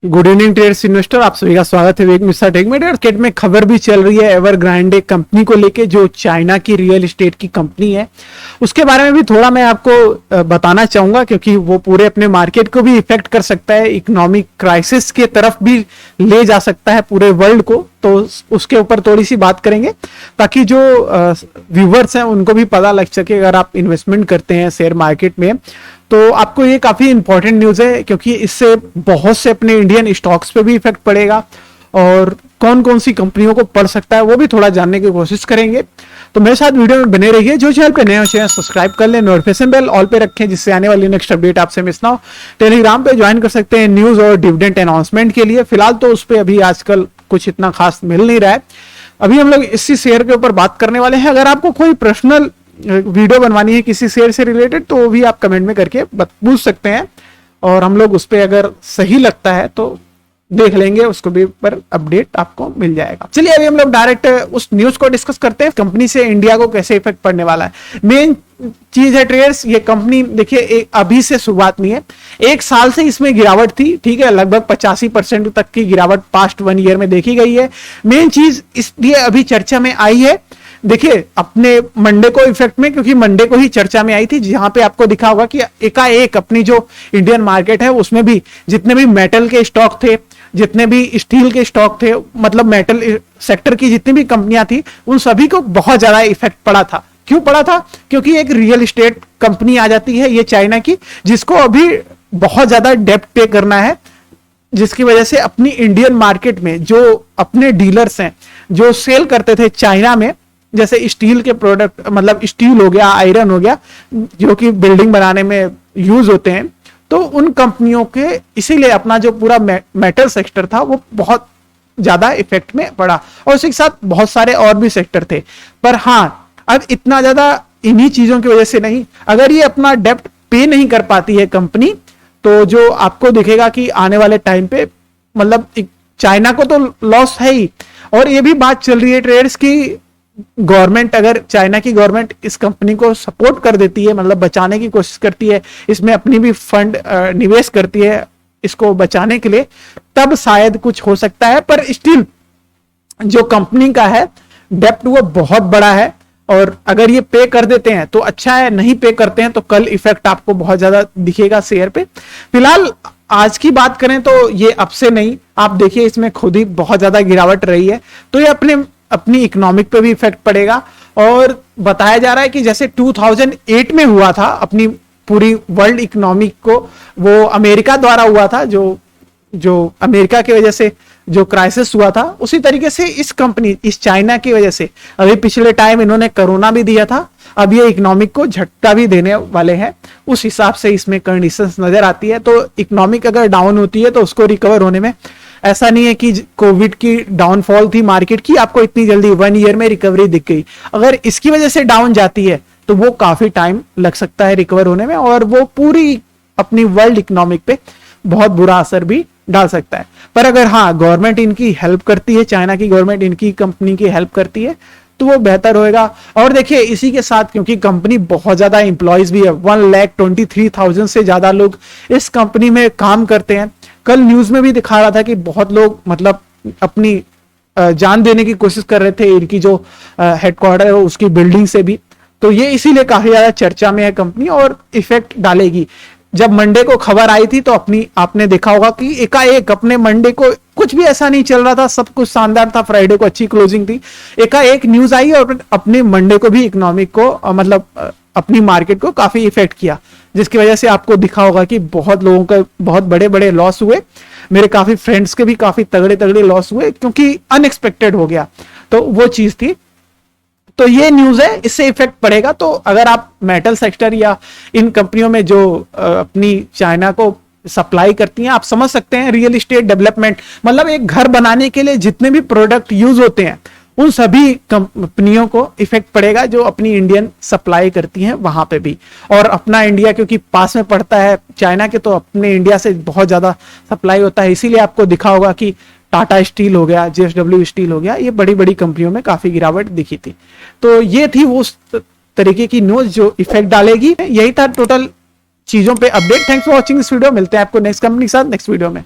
Good evening traders investor, आप सभी का स्वागत है विवेक मिश्रा टेक में। मार्केट में खबर भी चल रही है एवरग्रांडे कंपनी को लेके, जो चाइना की रियल एस्टेट की कंपनी है। उसके बारे में भी थोड़ा मैं आपको बताना चाहूंगा, क्योंकि वो पूरे अपने मार्केट को भी इफेक्ट कर सकता है, इकोनॉमिक क्राइसिस के तरफ भी ले जा सकता है पूरे वर्ल्ड को। तो उसके ऊपर थोड़ी सी बात करेंगे ताकि जो व्यूवर्स हैं उनको भी पता लग सके। अगर आप इन्वेस्टमेंट करते हैं शेयर मार्केट में तो आपको ये काफी इंपॉर्टेंट न्यूज है, क्योंकि इससे बहुत से अपने इंडियन स्टॉक्स पे भी इफेक्ट पड़ेगा और कौन कौन सी कंपनियों को पड़ सकता है वो भी थोड़ा जानने की कोशिश करेंगे। तो मेरे साथ वीडियो में बने रहिए। जो चैनल पे नए हो चैनल सब्सक्राइब कर लें, नोटिफिकेशन बेल ऑल पे रखें, जिससे आने वाली नेक्स्ट अपडेट आपसे मिस ना हो। टेलीग्राम पे ज्वाइन कर सकते हैं न्यूज और डिविडेंड अनाउंसमेंट के लिए। फिलहाल तो उस पर अभी आजकल कुछ इतना खास मिल नहीं रहा है। अभी हम लोग इसी शेयर के ऊपर बात करने वाले हैं। अगर आपको कोई पर्सनल वीडियो बनवानी है किसी शेयर से रिलेटेड तो वो भी आप कमेंट में करके पूछ सकते हैं, और हम लोग उस पर अगर सही लगता है तो देख लेंगे, उसको भी पर अपडेट आपको मिल जाएगा। चलिए अभी हम लोग डायरेक्ट उस न्यूज को डिस्कस करते हैं, कंपनी से इंडिया को कैसे इफेक्ट पड़ने वाला है। मेन चीज है ट्रेडर्स, ये कंपनी देखिए अभी से शुरुआत नहीं है, एक साल से इसमें गिरावट थी, ठीक है। लगभग 85% तक की गिरावट पास्ट 1 ईयर में देखी गई है। मेन चीज इसलिए अभी चर्चा में आई है, देखिए अपने मंडे को इफेक्ट में, क्योंकि मंडे को ही चर्चा में आई थी, जहां पे आपको दिखा होगा कि एकाएक अपनी जो इंडियन मार्केट है उसमें भी जितने भी मेटल के स्टॉक थे, जितने भी स्टील के स्टॉक थे, मतलब मेटल सेक्टर की जितनी भी कंपनियां थी, उन सभी को बहुत ज्यादा इफेक्ट पड़ा था। क्यों पड़ा था? क्योंकि एक रियल एस्टेट कंपनी आ जाती है ये चाइना की, जिसको अभी बहुत ज्यादा डेब्ट पे करना है, जिसकी वजह से अपनी इंडियन मार्केट में जो अपने डीलर्स हैं जो सेल करते थे चाइना में, जैसे स्टील के प्रोडक्ट, मतलब स्टील हो गया, आयरन हो गया, जो कि बिल्डिंग बनाने में यूज होते हैं, तो उन कंपनियों के इसीलिए अपना जो पूरा मेटल सेक्टर था वो बहुत ज्यादा इफेक्ट में पड़ा, और उसके साथ बहुत सारे और भी सेक्टर थे। पर हाँ, अब इतना ज्यादा इन्हीं चीजों की वजह से नहीं, अगर ये अपना डेब्ट पे नहीं कर पाती है कंपनी, तो जो आपको दिखेगा कि आने वाले टाइम पे, मतलब चाइना को तो लॉस है ही, और ये भी बात चल रही है ट्रेडर्स की गवर्नमेंट, अगर चाइना की गवर्नमेंट इस कंपनी को सपोर्ट कर देती है, मतलब बचाने की कोशिश करती है, इसमें अपनी भी फंड निवेश करती है इसको बचाने के लिए, तब शायद कुछ हो सकता है। पर स्टिल जो कंपनी का है डेप्ट वो बहुत बड़ा है, और अगर ये पे कर देते हैं तो अच्छा है, नहीं पे करते हैं तो कल इफेक्ट आपको बहुत ज्यादा दिखेगा शेयर पे। फिलहाल आज की बात करें तो ये अब से नहीं, आप देखिए इसमें खुद ही बहुत ज्यादा गिरावट रही है, तो ये अपनी इकोनॉमिक पे भी इफेक्ट पड़ेगा। और बताया जा रहा है कि जैसे 2008 में हुआ था अपनी पूरी वर्ल्ड इकोनॉमिक को, वो अमेरिका द्वारा हुआ था, जो अमेरिका की वजह से जो क्राइसिस हुआ था, उसी तरीके से इस कंपनी, इस चाइना की वजह से, अभी पिछले टाइम इन्होंने कोरोना भी दिया था, अब ये इकोनॉमिक को झटका भी देने वाले हैं, उस हिसाब से इसमें कंडीशंस नजर आती है। तो इकोनॉमिक अगर डाउन होती है तो उसको रिकवर होने में, ऐसा नहीं है कि कोविड की डाउनफॉल थी मार्केट की, आपको इतनी जल्दी 1 ईयर में रिकवरी दिख गई। अगर इसकी वजह से डाउन जाती है तो वो काफी टाइम लग सकता है रिकवर होने में, और वो पूरी अपनी वर्ल्ड इकोनॉमिक पे बहुत बुरा असर भी डाल सकता है। पर अगर हाँ, गवर्नमेंट इनकी हेल्प करती है, चाइना की गवर्नमेंट इनकी कंपनी की हेल्प करती है, तो वो बेहतर होएगा। और देखिए इसी के साथ, क्योंकि कंपनी बहुत ज्यादा एम्प्लॉयज भी है, 1,23,000 से ज्यादा लोग इस कंपनी में काम करते हैं। कल न्यूज में भी दिखा रहा था कि बहुत लोग मतलब अपनी जान देने की कोशिश कर रहे थे इनकी जो हेडक्वार्टर है उसकी बिल्डिंग से भी। तो ये इसीलिए काफी ज्यादा चर्चा में है कंपनी, और इफेक्ट डालेगी। जब मंडे को खबर आई थी तो आपने देखा होगा कि एकाएक अपने मंडे को कुछ भी ऐसा नहीं चल रहा था, सब कुछ शानदार था, फ्राइडे को अच्छी क्लोजिंग थी, एकाएक न्यूज आई और अपने मंडे को भी इकोनॉमिक को, मतलब अपनी मार्केट को काफी इफेक्ट किया, जिसकी वजह से आपको दिखा होगा कि बहुत लोगों का बहुत बड़े बड़े लॉस हुए। मेरे काफी फ्रेंड्स के भी काफी तगड़े तगड़े लॉस हुए, क्योंकि अनएक्सपेक्टेड हो गया, तो वो चीज थी। तो ये न्यूज है, इससे इफेक्ट पड़ेगा। तो अगर आप मेटल सेक्टर या इन कंपनियों में जो अपनी चाइना को सप्लाई करती हैं, आप समझ सकते हैं रियल एस्टेट डेवलपमेंट, मतलब एक घर बनाने के लिए जितने भी प्रोडक्ट यूज होते हैं उन सभी कंपनियों को इफेक्ट पड़ेगा जो अपनी इंडियन सप्लाई करती हैं वहां पे भी। और अपना इंडिया क्योंकि पास में पड़ता है चाइना के, तो अपने इंडिया से बहुत ज्यादा सप्लाई होता है, इसीलिए आपको दिखा होगा कि टाटा स्टील हो गया, JSW स्टील हो गया, ये बड़ी बड़ी कंपनियों में काफी गिरावट दिखी थी। तो ये थी वो तरीके की न्यूज जो इफेक्ट डालेगी। यही था टोटल चीजों पे update. Thanks for watching this video. मिलते हैं आपको नेक्स्ट कंपनी के साथ नेक्स्ट वीडियो में।